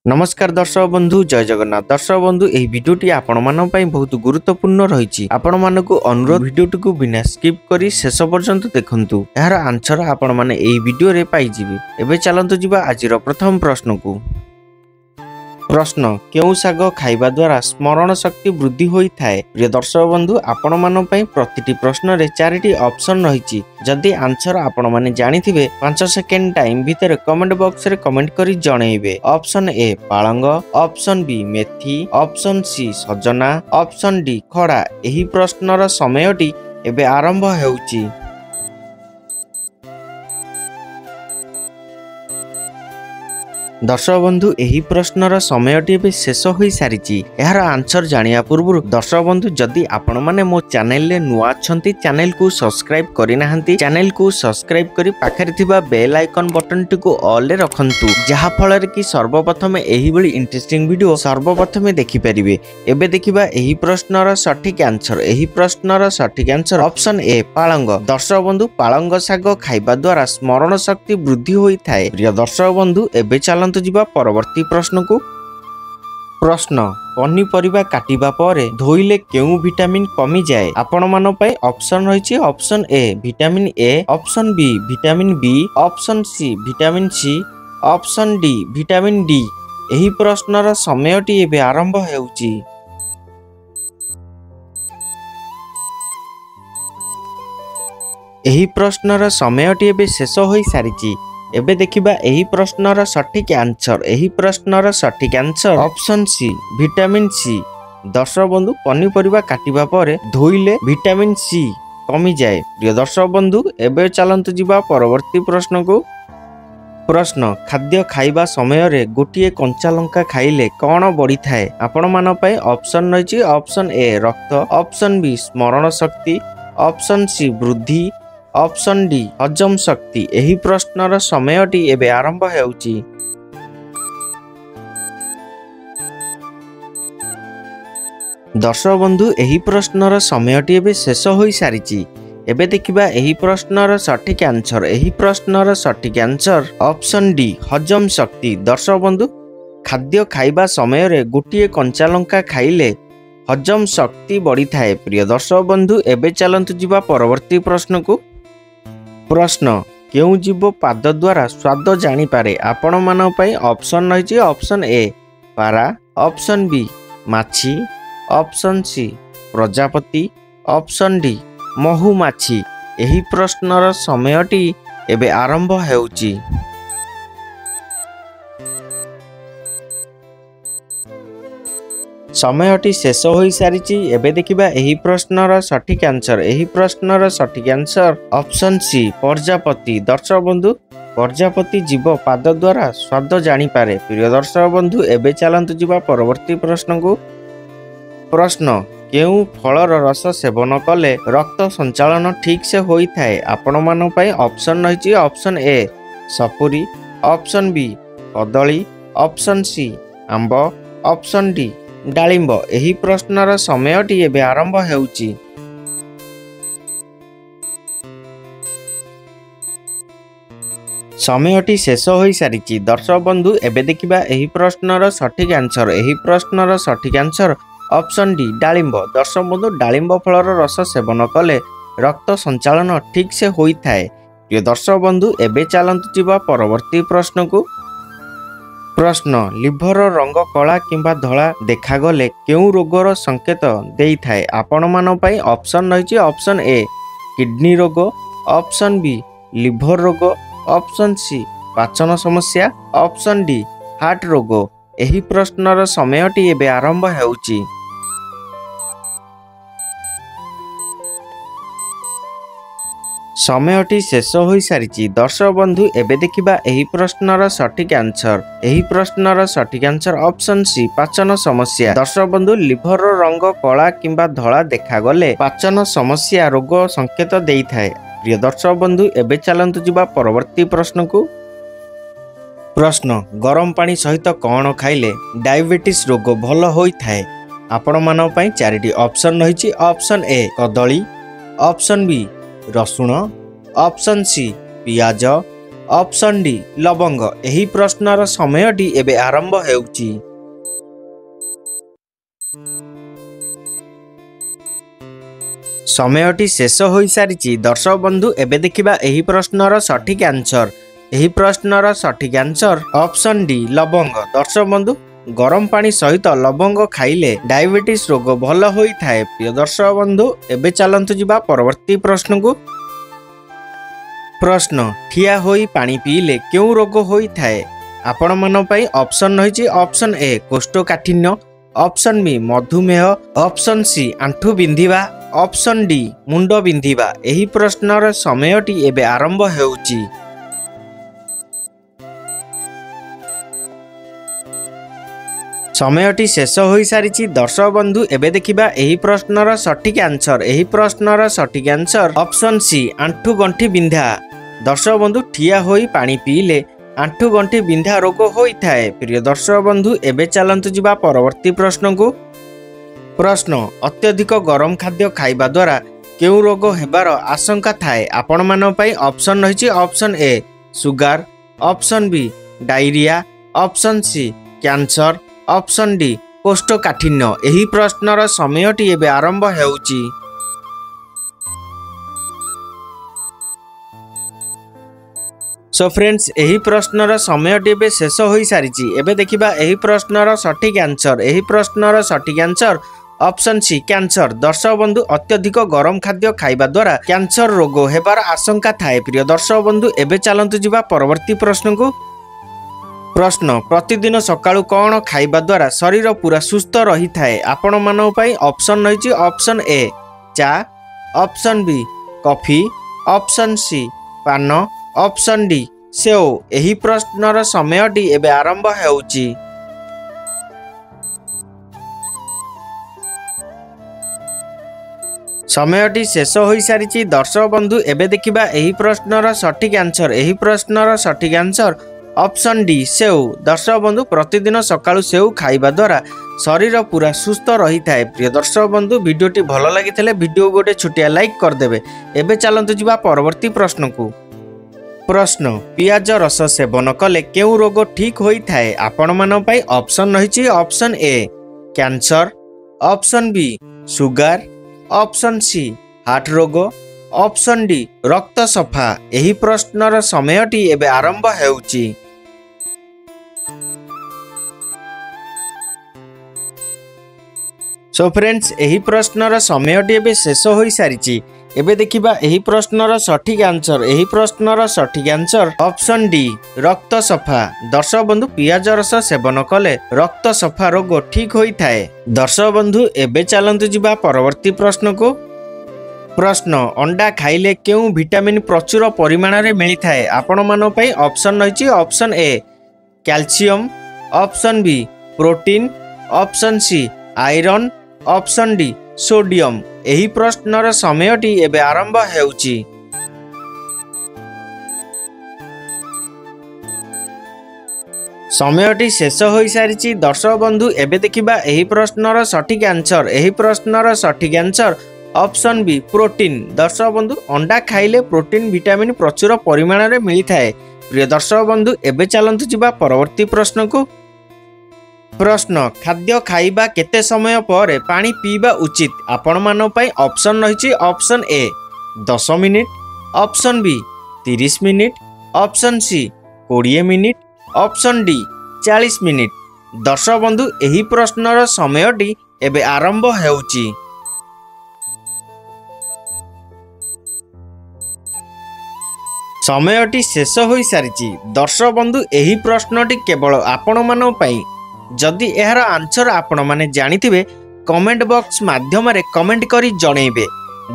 नमस्कार दर्शक बंधु जय जगन्नाथ दर्शक बंधु एही वीडियोटी आपण मानन पई बहुत गुरुत्वपूर्ण रहिछि। आपण मानकु अनुरोध वीडियोटी को बिना स्किप करी शेष पर्यंत देखंतु। एहार आंसर आपण माने एही वीडियो रे पाई जिबे। एबे चलंतु जिबा आजिर प्रथम प्रश्न को। प्रश्न केउ साग खाइबा द्वारा स्मरण शक्ति वृद्धि होई थाए। प्रिय दर्शक बंधु आपण मानन पई प्रतिटी प्रश्न रे चारिटी ऑप्शन रहिछि। जदि आंसर आपण माने जानिथिबे 5 सेकेंड टाइम भीतर कमेंट बॉक्स रे कमेंट करी जणैबे। ऑप्शन ए पालंग, ऑप्शन बी मेथी, ऑप्शन सी सजना, ऑप्शन डी खड़ा। एही प्रश्नर समयटी एबे आरंभ हेउछि। दर्शक बंधु एही प्रश्नर समयटी भी शेष हो सारी। यार आंसर जानिया पूर्व दर्शक बंधु जदि आपण माने मो चैनल ले नुआ अछंती चैनल को सब्सक्राइब करि नाहंती चैनल को सब्सक्राइब करी पाखरे थिबा बेल आइकन बटन टी को ऑल रे रखंतु जहा फल रे कि सर्वप्रथम एही बडी इंटरेस्टिंग वीडियो सर्वप्रथम देखि परिबे। एबे देखिबा एही प्रश्नर सठिक आंसर। एही प्रश्नर सठिक आंसर ऑप्शन ए पालंग। दर्शक बंधु पालंग साग खाइबा द्वारा स्मरण शक्ति वृद्धि होई थाए। प्रिय दर्शक बंधु एबे चलंतु जिबा परवर्ती प्रश्न को। प्रश्न पनीपरिबा काटिबा परे धोइले केउ विटामिन कमी जाए। आपण मानो पई ऑप्शन रहिछि। Option A vitamin A, option B vitamin B, option C vitamin C, option D vitamin D. एही प्रश्नर समयटी एबे आरंभ हेउछि। एही प्रश्नर समयटी एबे शेष होई सारिछि। एबे देखिबा एही प्रश्नर सठिक आंसर। एही प्रश्नर सठिक answer option C vitamin C. दर्शक बंधु पनीपरिबा काटिबा परे धोइले विटामिन सी कमी जाए। प्रिय दर्शक बंधु एबे चलंतु जिबा परवर्ती प्रश्न को। प्रश्न खाद्य खाइबा समय रे गोटिए कंचा लंका खाइले कौन बढ़ी थाए। आपण मान पई ऑप्शन रहिछि। ऑप्शन ए रक्त, ऑप्शन बी स्मरण शक्ति, ऑप्शन सी वृद्धि, ऑप्शन डी हजम शक्ति। एही प्रश्नर समयटी एबे आरंभ हेउछि। दर्शक बंधु एही प्रश्नर समयटी एबे शेष होई सारिछि। एबे देखिबा एही प्रश्नर सठिक आंसर। एही प्रश्नर सठिक आंसर ऑप्शन डी हजम शक्ति। दर्शक बंधु खाद्य खाइबा समय रे गोटिए कंचा लंका खाइले हजम शक्ति बढ़ी थाए। प्रिय दर्शक बंधु एबे चलंतु जिबा परवर्ती प्रश्न को। प्रश्न केउ जीव पाद द्वारा स्वाद जानी पारे। आपण मान पई ऑप्शन रहिछि। ऑप्शन ए पारा, ऑप्शन बी माछी, ऑप्शन सी प्रजापति, ऑप्शन डी महुमाछी। एही प्रश्नर समयटी एबे आरंभ हेउछि। समयटी शेष हो सारी। एबे देखिबा एही प्रश्नर सठिक आंसर। एही प्रश्नर सठिक आंसर ऑप्शन सी प्रजापति। दर्शक बंधु प्रजापति जीव पाद द्वारा स्वाद जानी पारे। प्रिय दर्शक बंधु एबे चलंतु जिबा परवर्ती प्रश्न को। प्रश्न केउ फलर रस सेवन कले रक्त संचालन ठीक से होई थाए। आपण मान पई ऑप्शन रहिछि। ऑप्शन ए सपुरी, ऑप्शन बी कदली, ऑप्शन सी आंब, ऑप्शन डी डालिंब। एही प्रश्नर समयटी एबे आरंभ हेउछि। समयटी शेष हो सारी। दर्शक बंधु एबे देखिबा एही प्रश्नर सठिक आंसर। एही प्रश्नर सठिक आंसर ऑप्शन डी डालिंब। दर्शक बंधु डालिंब फलर रस सेवन कले रक्त संचालन ठीक से होई थाए। प्रिय दर्शक बंधु एबे चलंतु जिबा परवर्ती प्रश्न को। प्रश्न लिभर रंग कला किंबा धला देखा गले केउ रोगर संकेत देई थाए। आपण मान पई ऑप्शन रहिछि। ऑप्शन ए किडनी रोग, ऑप्शन बी लिभर रोग, ऑप्शन सी पाचन समस्या, ऑप्शन डी हार्ट रोग। एही प्रश्नर समयटी एबे आरंभ हेउछि। समयटी शेष हो सारी। दर्शक बंधु एबे देखिबा एही प्रश्नर सठिक आंसर। एही प्रश्नर सठिक आंसर ऑप्शन सी पाचन समस्या। दर्शक बंधु लिभर रंग कला किंबा धला देखा गले पाचन समस्या रोग संकेत देई थाए। प्रिय दर्शक बंधु एबे चलंतु जिबा परवर्ती प्रश्न को। प्रश्न गरम पानी सहित कौन खाइले डायबिटीज रोग भल होई थाए। आपण मान पई चारिटी ऑप्शन रहिछि। ऑप्शन ए कदली, ऑप्शन बी रसुण, ऑप्शन सी पियाज, ऑप्शन डी लवंग। एही प्रश्नर समयटी एबे आरंभ हेउची। समयटी शेष हो सारी दर्शक बंधु एबे देखिबा एही प्रश्नर सठिक आंसर। एही प्रश्नर सठिक आंसर ऑप्शन डी लवंग। दर्शक बंधु गरम पानी सहित लवंग खाइले डायबिटीज रोग भल होई थाए। प्रिय दर्शक बंधु एबे चलंतु जिबा परवर्ती प्रश्न को। प्रश्न ठिया होई पानी पीले क्यों रोग होई थाए। आपण मन पई ऑप्शन रहिछि ऑप्शन ए कोष्ठकाठिन्य, ऑप्शन बी मधुमेह, ऑप्शन सी आंठू बिंधिबा, ऑप्शन डी मुंड बिंधिबा। एही प्रश्नर समयटी एबे आरंभ हेउछि। समयटी शेष हो सारी दर्शक बंधु एबे देखिबा एही प्रश्नर सठिक आंसर। एही प्रश्नर सठिक आंसर ऑप्शन सी आंठू गंठी बिंधा। दर्शक बंधु ठिया होई पानी पीले आंठू गंठी बिंधा रोग होई थाए। प्रिय दर्शक बंधु एबे चलंतु जिबा परवर्ती प्रश्न को। प्रश्न अत्यधिक गरम खाद्य खाइबा द्वारा केउ रोग हेबार आशंका थाए। आपण मान पई ऑप्शन रहिछि option A sugar, option B diarrhoea, option C cancer, option D कोष्ठकाठिन्य। एही प्रश्नर समयटी एबे आरंभ हेउछि। सो फ्रेंड्स एही प्रश्नर समयटी एबे शेष हो सारी। एबे देखिबा एही प्रश्नर सठिक आंसर। एही प्रश्नर सठिक आंसर ऑप्शन सी कैंसर। दर्शक बंधु अत्यधिक गरम खाद्य खाइबा द्वारा कैंसर रोग हेबार आशंका थाए। प्रिय दर्शक बंधु एबे चलंतु जिबा परवर्ती प्रश्न को। प्रश्न प्रतिदिन सकाळु कौन खाइबा द्वारा शरीर पूरा सुस्थ रही थाए। आपण मान पई ऑप्शन रहिछि ऑप्शन ए चा, option B coffee, option C पान, ऑप्शन डी सेव। एही प्रश्नर समयटी एबे आरंभ हेउछि। समयटी शेष हो सारी दर्शक बंधु एबे देखिबा एही प्रश्नर सठिक आंसर। एही प्रश्नर सठिक आंसर ऑप्शन डी सेव। दर्शक बंधु प्रतिदिन सकाळु सेव खाइबा द्वारा शरीर पूरा सुस्थ रही थाए। प्रिय दर्शक बंधु वीडियोटी भल लागिथिले वीडियो गोटे छोटिया लाइक कर देबे। एबे चलंतु जिबा परवर्ती प्रश्न को। प्रश्न पियाज रस सेवन कले केउ रोग ठीक होई थाए। आपण मान पई ऑप्शन रहिछि option A cancer, option B sugar, option C heart रोग, ऑप्शन डी रक्त सफा। एही प्रश्नर समयटी एबे आरंभ हेउछि। सो फ्रेंड्स एही प्रश्नर समयटी एबे शेष हो सारी। एबे देखिबा एही प्रश्नर सठिक आंसर। एही प्रश्नर सठिक आंसर ऑप्शन डी रक्त सफा। दर्शक बंधु पियाज रस सेवन कले रक्त सफा रोग ठीक होई थाए। दर्शक बंधु एबे चलंतु जिबा परवर्ती प्रश्न को। प्रश्न अंडा खाइले केउ विटामिन प्रचुर परिमाण रे मिली थाए। आपण मान पई ऑप्शन रहिछि option A calcium, option B protein, option C iron, option D sodium. एही प्रश्नर समयटी एबे आरंभ हेउछि। समयटी शेष हो सारी दर्शक बंधु एबे देखिबा एही प्रश्नर सठिक आंसर। एही प्रश्नर सठिक आंसर ऑप्शन बी प्रोटीन। दर्शक बंधु अंडा खाइले प्रोटीन विटामिन प्रचुर परिमाण रे मिली थाए। प्रिय दर्शक बंधु एबे चलंतु जिबा परवर्ती प्रश्न को। प्रश्न खाद्य खाइबा केते समय पर पानी पीबा उचित। आपण मान पई ऑप्शन रहिछि option A 10 minute, option B 30 minute, option C 20 minute, option D 40 minute. दर्शक बंधु एही प्रश्नर समयटी एबे आरंभ हेउछि। समयटी शेष हो सारी। दर्शक बंधु एही प्रश्नटी केवल आपण मान पई। जदि एहार आंसर आपण माने जानिथिबे कमेंट बॉक्स माध्यम रे कमेंट करी जणैबे।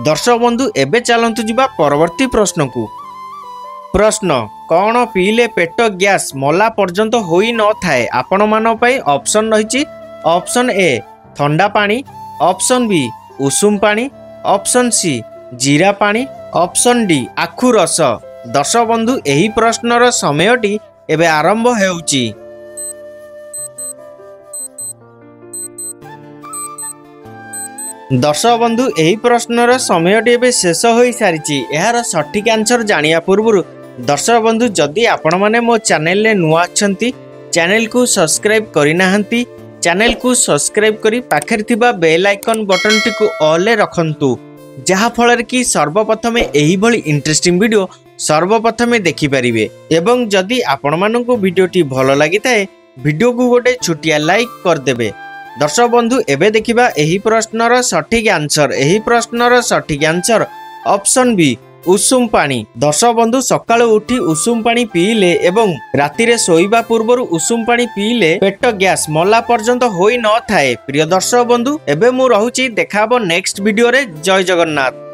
दर्शक बंधु एबे चलंतु जिबा परवर्ती प्रश्न को। प्रश्न कौन पीले पेट गैस मला पर्यंत होई न थाए। आपण मान पई ऑप्शन रहिछि ऑप्शन ए ठंडा पानी, ऑप्शन बी उषुम पानी, ऑप्शन सी जीरा पानी, ऑप्शन डी आखु रस। दर्शक बंधु एही प्रश्नर समयटी एबे आरंभ हेउछि। दर्शक बंधु एही प्रश्नर समयटी एबे शेष हो सारी। एहार सठिक आंसर जानिया पूर्व दर्शक बंधु जदि आपण माने मो चैनल ले नुआ अछंती चैनल को सब्सक्राइब करि नाहंती चैनल को सब्सक्राइब करी पाखर थिबा बेल आइकन बटन टी को ऑल ले रखंतु जहा फलर कि सर्वप्रथमे एही भली इंटरेस्टिंग वीडियो सर्वप्रथमे देखि परिबे एवं जदि आपण माननको वीडियोटी भलो लागिताए वीडियो को गोटे छुटिया लाइक कर देबे। दर्शक बंधु एबे देखिबा एही प्रश्नर सठिक आंसर। एही प्रश्नर सठिक आंसर ऑप्शन बी उषुम पानी। दर्शक बंधु सकाळु उठी उषुम पानी पीले एवं रातिरे सोइबा पूर्वरु उषुम पानी पीले पेट गैस मला पर्यंत होई न थाए। प्रिय दर्शक बंधु एबे मु रहुची देखाबो नेक्स्ट वीडियो रे। जय जगन्नाथ।